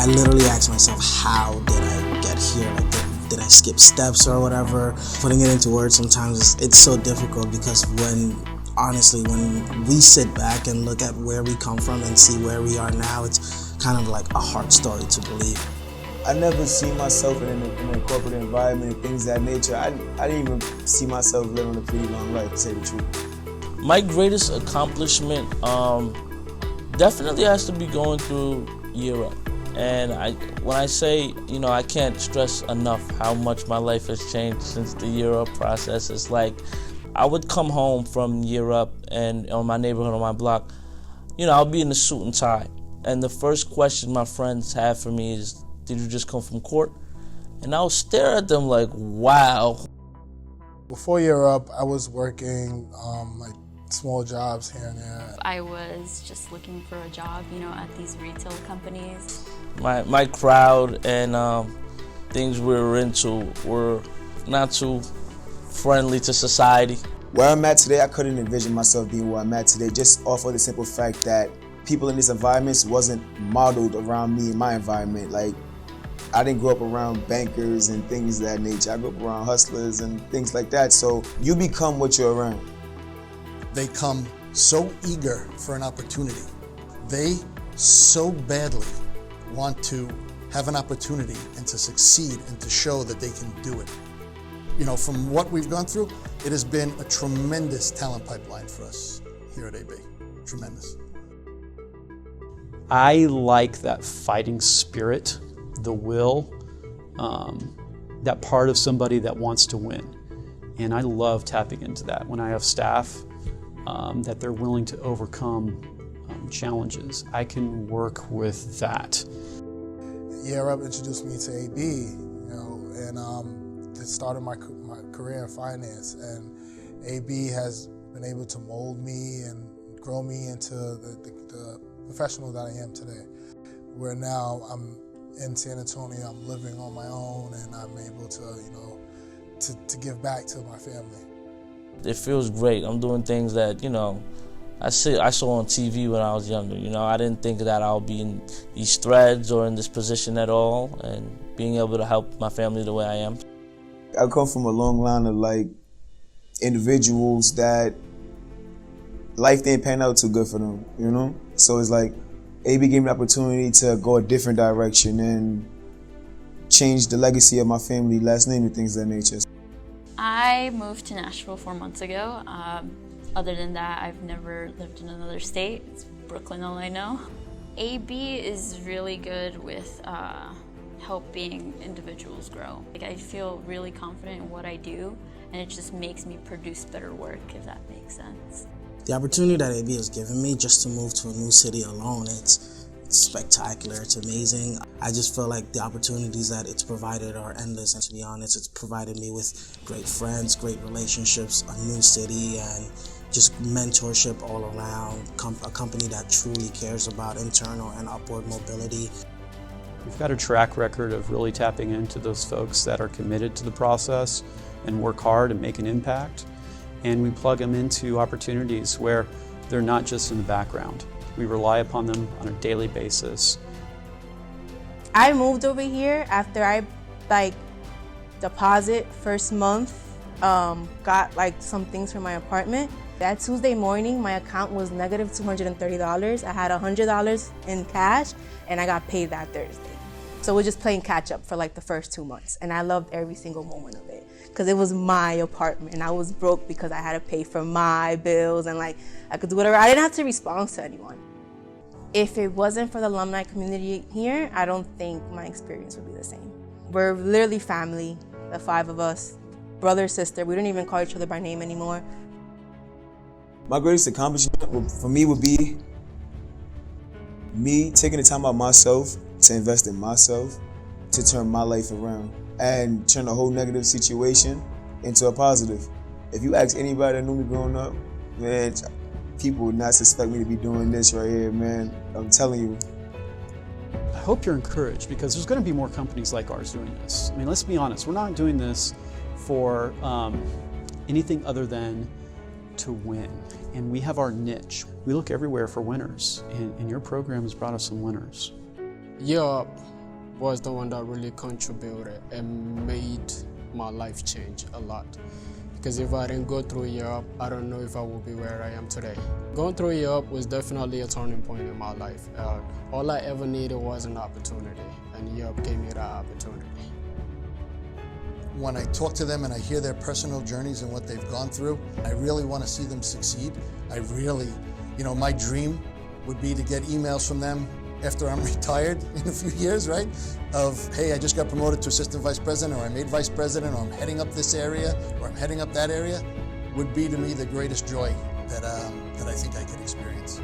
I literally asked myself, how did I get here? Like, did I skip steps or whatever? Putting it into words sometimes it's so difficult, because honestly, when we sit back and look at where we come from and see where we are now, it's kind of like a hard story to believe. I never see myself in a corporate environment and things of that nature. I didn't even see myself living a pretty long life, to say the truth. My greatest accomplishment definitely has to be going through Europe. And when I say, I can't stress enough how much my life has changed since the Europe process. It's like I would come home from Europe and on my neighborhood, on my block, I'll be in a suit and tie. And the first question my friends have for me is, did you just come from court? And I'll stare at them like, wow. Before Europe, I was working like small jobs here and there. I was just looking for a job, at these retail companies. My crowd and things we were into were not too friendly to society. Where I'm at today, I couldn't envision myself being where I'm at today, just off of the simple fact that people in these environments wasn't modeled around me in my environment. Like, I didn't grow up around bankers and things of that nature. I grew up around hustlers and things like that. So you become what you're around. They come so eager for an opportunity. They so badly want to have an opportunity and to succeed and to show that they can do it. From what we've gone through, it has been a tremendous talent pipeline for us here at AB. Tremendous. I like that fighting spirit, the will, that part of somebody that wants to win. And I love tapping into that when I have staff that they're willing to overcome challenges. I can work with that. Europe introduced me to AB, and it started my career in finance. And AB has been able to mold me and grow me into the professional that I am today. Where now I'm in San Antonio, I'm living on my own, and I'm able to, to give back to my family. It feels great. I'm doing things that, I saw on TV when I was younger. I didn't think that I'll be in these threads or in this position at all, and being able to help my family the way I am. I come from a long line of individuals that life didn't pan out too good for them, So it's like AB gave me the opportunity to go a different direction and change the legacy of my family, last name and things of that nature. I moved to Nashville 4 months ago. Other than that, I've never lived in another state. It's Brooklyn, all I know. AB is really good with helping individuals grow. I feel really confident in what I do, and it just makes me produce better work, if that makes sense. The opportunity that AB has given me just to move to a new city alone, it's spectacular, it's amazing. I just feel like the opportunities that it's provided are endless, and to be honest, it's provided me with great friends, great relationships, a new city, and just mentorship all around, a company that truly cares about internal and upward mobility. We've got a track record of really tapping into those folks that are committed to the process and work hard and make an impact. And we plug them into opportunities where they're not just in the background. We rely upon them on a daily basis. I moved over here after I deposit first month, got some things for my apartment. That Tuesday morning, my account was negative $230. I had $100 in cash, and I got paid that Thursday. So we're just playing catch up for the first 2 months, and I loved every single moment of it because it was my apartment, and I was broke because I had to pay for my bills, and I could do whatever. I didn't have to respond to anyone. If it wasn't for the alumni community here, I don't think my experience would be the same. We're literally family, the 5 of us, brother, sister. We don't even call each other by name anymore. My greatest accomplishment for me would be me taking the time out myself to invest in myself, to turn my life around and turn a whole negative situation into a positive. If you ask anybody that knew me growing up, man, people would not suspect me to be doing this right here, man. I'm telling you. I hope you're encouraged, because there's going to be more companies like ours doing this. I mean, let's be honest, we're not doing this for anything other than to win. And we have our niche. We look everywhere for winners, and your program has brought us some winners. Europe was the one that really contributed and made my life change a lot. Because if I didn't go through Europe, I don't know if I would be where I am today. Going through Europe was definitely a turning point in my life. All I ever needed was an opportunity, and Europe gave me that opportunity. When I talk to them and I hear their personal journeys and what they've gone through, I really want to see them succeed. I really, my dream would be to get emails from them after I'm retired in a few years, right? Of, hey, I just got promoted to assistant vice president, or I made vice president, or I'm heading up this area, or I'm heading up that area, would be to me the greatest joy that I think I could experience.